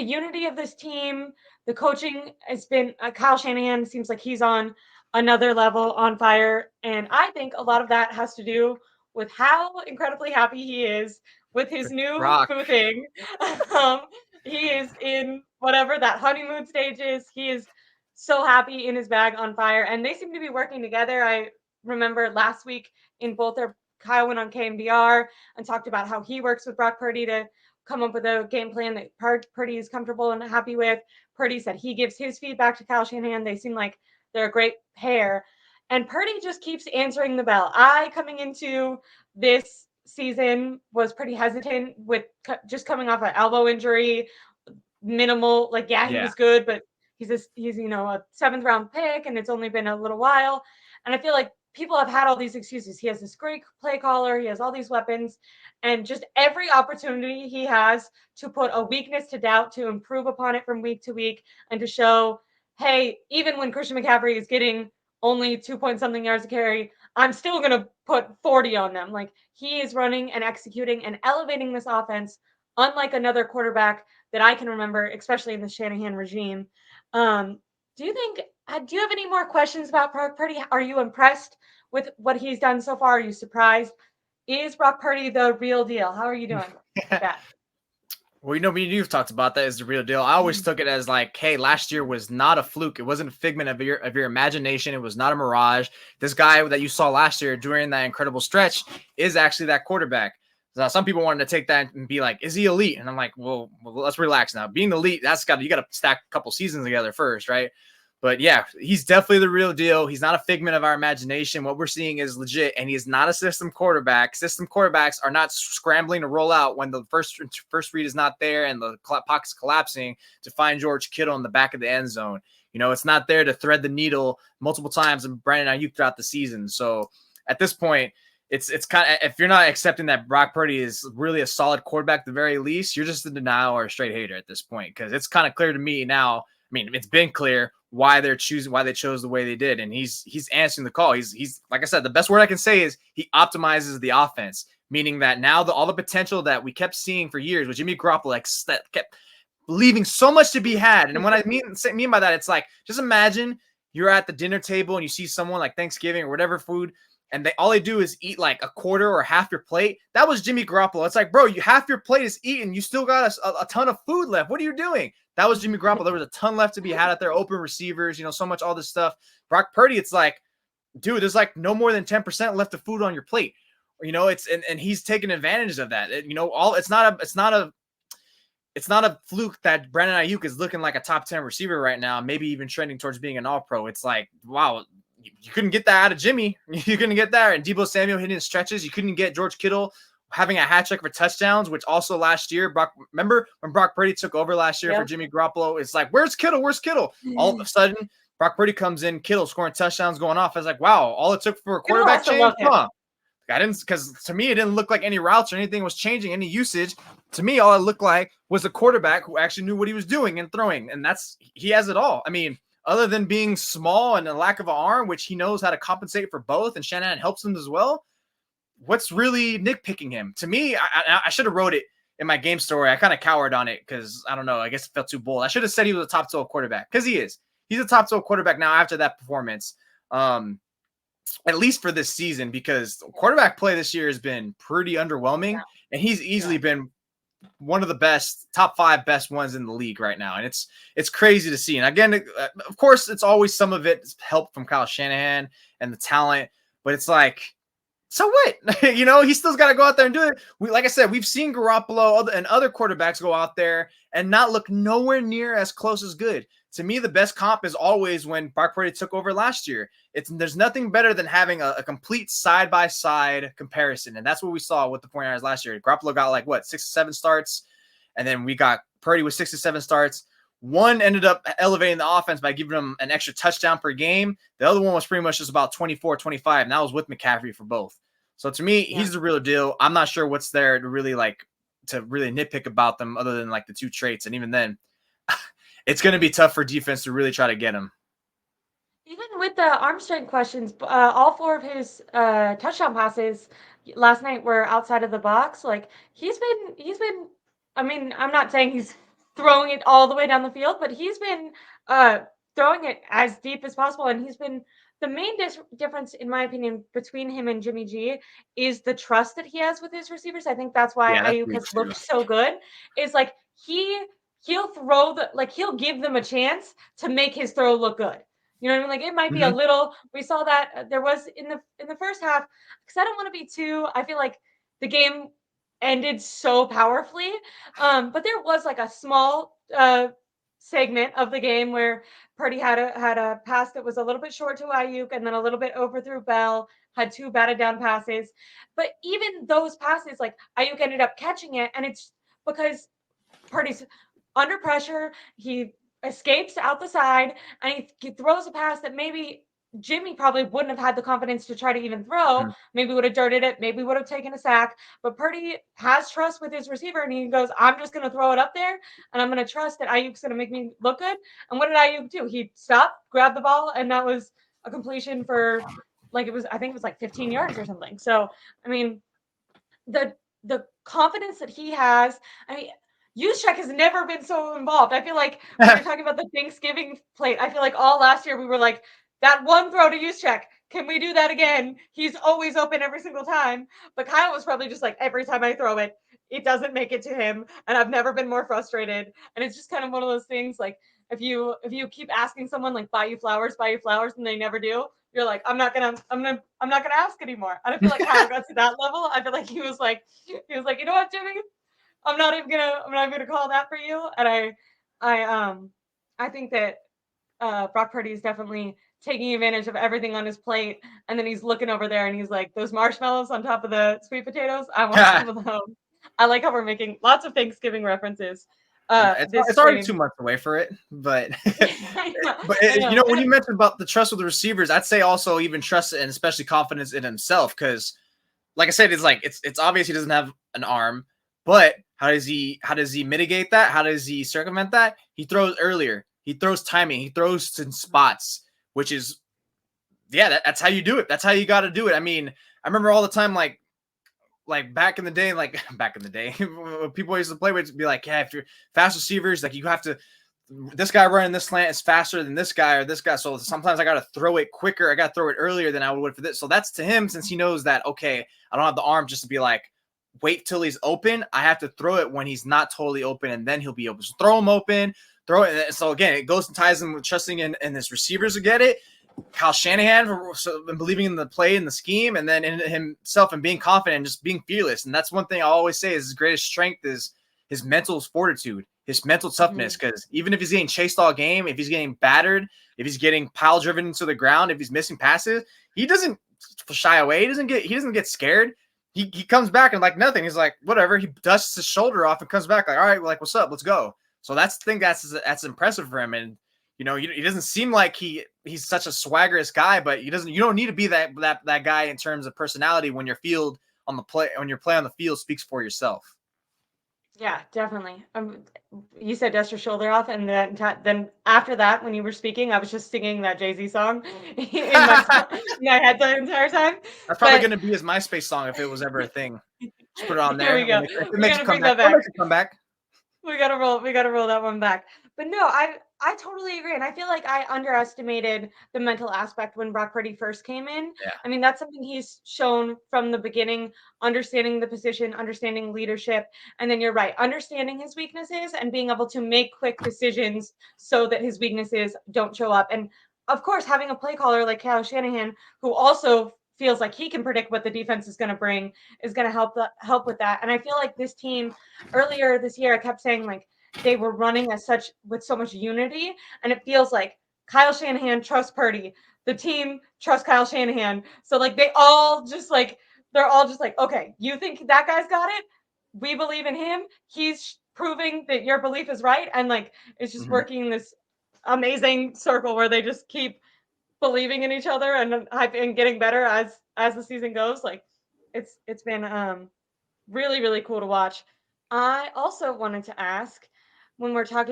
the unity of this team, the coaching has been Kyle Shanahan seems like he's on another level, on fire. And I think a lot of that has to do with how incredibly happy he is with his new Brock. boo thing. um, he is in whatever that honeymoon stage is. He is so happy in his bag, on fire. And they seem to be working together. I remember last week in both their Kyle went on KMBR and talked about how he works with Brock Purdy to come up with a game plan that Purdy is comfortable and happy with. Purdy said he gives his feedback to Kyle Shanahan. They seem like they're a great pair. And Purdy just keeps answering the bell. I, coming into this season, was pretty hesitant with just coming off an elbow injury, minimal. Like, yeah, he was good, but he's a 7th round pick, and it's only been a little while. And I feel like people have had all these excuses. He has this great play caller. He has all these weapons, and just every opportunity he has to put a weakness to doubt, to improve upon it from week to week, and to show, hey, even when Christian McCaffrey is getting only 2-point-something yards a carry, I'm still going to put 40 on them. Like, he is running and executing and elevating this offense, unlike another quarterback that I can remember, especially in the Shanahan regime. Do you have any more questions about Brock Purdy? Are you impressed with what he's done so far? Are you surprised? Is Brock Purdy the real deal? How are you doing with that? Well, me and you've talked about that is the real deal. I always took it as like, hey, last year was not a fluke. It wasn't a figment of your imagination. It was not a mirage. This guy that you saw last year during that incredible stretch is actually that quarterback. So some people wanted to take that and be like, is he elite? And I'm like, well let's relax now. Being elite, you got to stack a couple seasons together first, right? But yeah, he's definitely the real deal. He's not a figment of our imagination. What we're seeing is legit, and he is not a system quarterback. System quarterbacks are not scrambling to roll out when the first read is not there and the pocket's collapsing to find George Kittle in the back of the end zone. It's not there to thread the needle multiple times and Brandon Ayuk throughout the season. So at this point, it's kind of, if you're not accepting that Brock Purdy is really a solid quarterback at the very least, you're just a denial or a straight hater at this point, because it's kind of clear to me now. I mean, it's been clear why they chose the way they did, and he's answering the call. He's like I said, the best word I can say is he optimizes the offense, meaning that now all the potential that we kept seeing for years with Jimmy Garoppolo, that kept leaving so much to be had. And what I mean by that, it's like, just imagine you're at the dinner table and you see someone like Thanksgiving or whatever food, and all they do is eat like a quarter or half your plate. That was Jimmy Garoppolo. It's like, bro, half your plate is eaten. You still got a ton of food left. What are you doing? That was Jimmy Garoppolo. There was a ton left to be had out there. Open receivers, so much, all this stuff. Brock Purdy, it's like, dude, there's like no more than 10% left of food on your plate. And he's taking advantage of that. It's not a fluke that Brandon Ayuk is looking like a top 10 receiver right now, maybe even trending towards being an all-pro. It's like, wow, you couldn't get that out of Jimmy. You couldn't get that. And Deebo Samuel hitting his stretches. You couldn't get George Kittle having a hat trick for touchdowns, which also last year, remember when Brock Purdy took over last year for Jimmy Garoppolo? It's like, where's Kittle? All of a sudden, Brock Purdy comes in, Kittle scoring touchdowns, going off. I was like, wow, all it took for a quarterback change? Because to me, it didn't look like any routes or anything was changing, any usage. To me, all it looked like was a quarterback who actually knew what he was doing and throwing. And he has it all. I mean, other than being small and a lack of an arm, which he knows how to compensate for both, and Shanahan helps him as well, what's really nitpicking him? To me, I should have wrote it in my game story. I kind of cowered on it because, I don't know, I guess it felt too bold. I should have said he was a top 12 quarterback, because he is. He's a top 12 quarterback now after that performance, at least for this season, because quarterback play this year has been pretty underwhelming, and he's easily been one of the best, top 5 best ones in the league right now. And it's crazy to see. And again, of course, it's always some of it is help from Kyle Shanahan and the talent, but it's like, so what? He still's got to go out there and do it. Like I said, we've seen Garoppolo and other quarterbacks go out there and not look nowhere near as close as good. To me, the best comp is always when Brock Purdy took over last year. There's nothing better than having a complete side-by-side comparison, and that's what we saw with the 49ers last year. Garoppolo got 6 to 7 starts, and then we got Purdy with 6 to 7 starts. One ended up elevating the offense by giving them an extra touchdown per game. The other one was pretty much just about 24, 25, and that was with McCaffrey for both. So to me, he's the real deal. I'm not sure what's there to really nitpick about them other than the 2 traits, and even then, it's going to be tough for defense to really try to get him. Even with the arm strength questions, all 4 of his touchdown passes last night were outside of the box. He's been. I mean, I'm not saying he's throwing it all the way down the field, but he's been throwing it as deep as possible. And he's been the main difference, in my opinion, between him and Jimmy G is the trust that he has with his receivers. I think that's why Yeah, that's Ayuk big has too. looked so good. Is like he'll throw he'll give them a chance to make his throw look good. You know what I mean? Like it might be a Mhm. little. We saw that there was in the first half, because I don't want to be too. I feel like the game ended so powerfully, but there was like a small segment of the game where Purdy had a pass that was a little bit short to Ayuk and then a little bit overthrew Bell. Had two batted down passes, but even those passes, like Ayuk ended up catching it, and it's because Purdy's under pressure. He escapes out the side and he throws a pass that maybe Jimmy probably wouldn't have had the confidence to try to even throw. Mhm. Maybe would have dirted it. Maybe would have taken a sack. But Purdy has trust with his receiver and he goes, I'm just going to throw it up there and I'm going to trust that Ayuk's going to make me look good. And what did Ayuk do? He stopped, grabbed the ball, and that was a completion for I think it was like 15 yards or something. So, I mean, the confidence that he has. I mean, Juszczyk has never been so involved. I feel like when you're talking about the Thanksgiving plate, I feel like all last year we were like, that one throw to Juszczyk, can we do that again? He's always open every single time. But Kyle was probably just like, every time I throw it, it doesn't make it to him. And I've never been more frustrated. And it's just kind of one of those things like if you keep asking someone like buy you flowers, and they never do, you're like, I'm not gonna ask anymore. And I feel like Kyle got to that level. I feel like he was like, you know what, Jimmy? I'm not even gonna call that for you. And I think that Brock Purdy is definitely taking advantage of everything on his plate. And then he's looking over there and he's like, those marshmallows on top of the sweet potatoes, I want some of those. I like how we're making lots of Thanksgiving references this It's already stream. 2 months away for it, but I know, but I know. when you mentioned about the trust with the receivers, I'd say also even trust and especially confidence in himself because, like I said, it's obvious he doesn't have an arm, but how does he mitigate that? How does he circumvent that? He throws earlier. He throws timing. He throws in spots, which is that's how you do it. That's how you got to do it. I mean, I remember all the time like back in the day, when people used to play with, be like, yeah, if you're fast receivers, like you have to, this guy running this slant is faster than this guy or this guy. So sometimes I got to throw it quicker. I got to throw it earlier than I would for this. So that's to him, since he knows that, okay, I don't have the arm just to be like, wait till he's open. I have to throw it when he's not totally open and then he'll be open. So throw him open, throw it. So again, it goes and ties him with trusting in his receivers to get it. Kyle Shanahan for believing in the play and the scheme, and then in himself and being confident and just being fearless. And that's one thing I always say is his greatest strength is his mental fortitude, his mental toughness. Mhm. Because even if he's getting chased all game, if he's getting battered, if he's getting pile driven into the ground, if he's missing passes, he doesn't shy away. He doesn't get scared. He comes back and like nothing. He's like, whatever. He dusts his shoulder off and comes back like, all right, like, what's up? Let's go. So that's the thing that's impressive for him. And he doesn't seem like he's such a swaggerous guy, but you don't need to be that guy in terms of personality when your play on the field speaks for yourself. Yeah, definitely. You said dust your shoulder off, and then after that, when you were speaking, I was just singing that Jay Z song in my head the entire time. That's probably But going to be his MySpace song if it was ever a thing. Just put it on here we there. go. If it We makes got you to come bring back, that or back. makes you come back. We gotta roll that one back. But no, I totally agree. And I feel like I underestimated the mental aspect when Brock Purdy first came in. Yeah. I mean, that's something he's shown from the beginning, understanding the position, understanding leadership. And then you're right, understanding his weaknesses and being able to make quick decisions so that his weaknesses don't show up. And of course, having a play caller like Kyle Shanahan, who also feels like he can predict what the defense is going to bring, is going to help with that. And I feel like this team earlier this year, I kept saying like they were running with so much unity, and it feels like Kyle Shanahan trusts Purdy, the team trusts Kyle Shanahan. So like they're all just like, okay, you think that guy's got it? We believe in him. He's proving that your belief is right, and like it's just Mhm. working this amazing circle where they just keep believing in each other and getting better as the season goes. Like it's been really, really cool to watch. I also wanted to ask when we're talking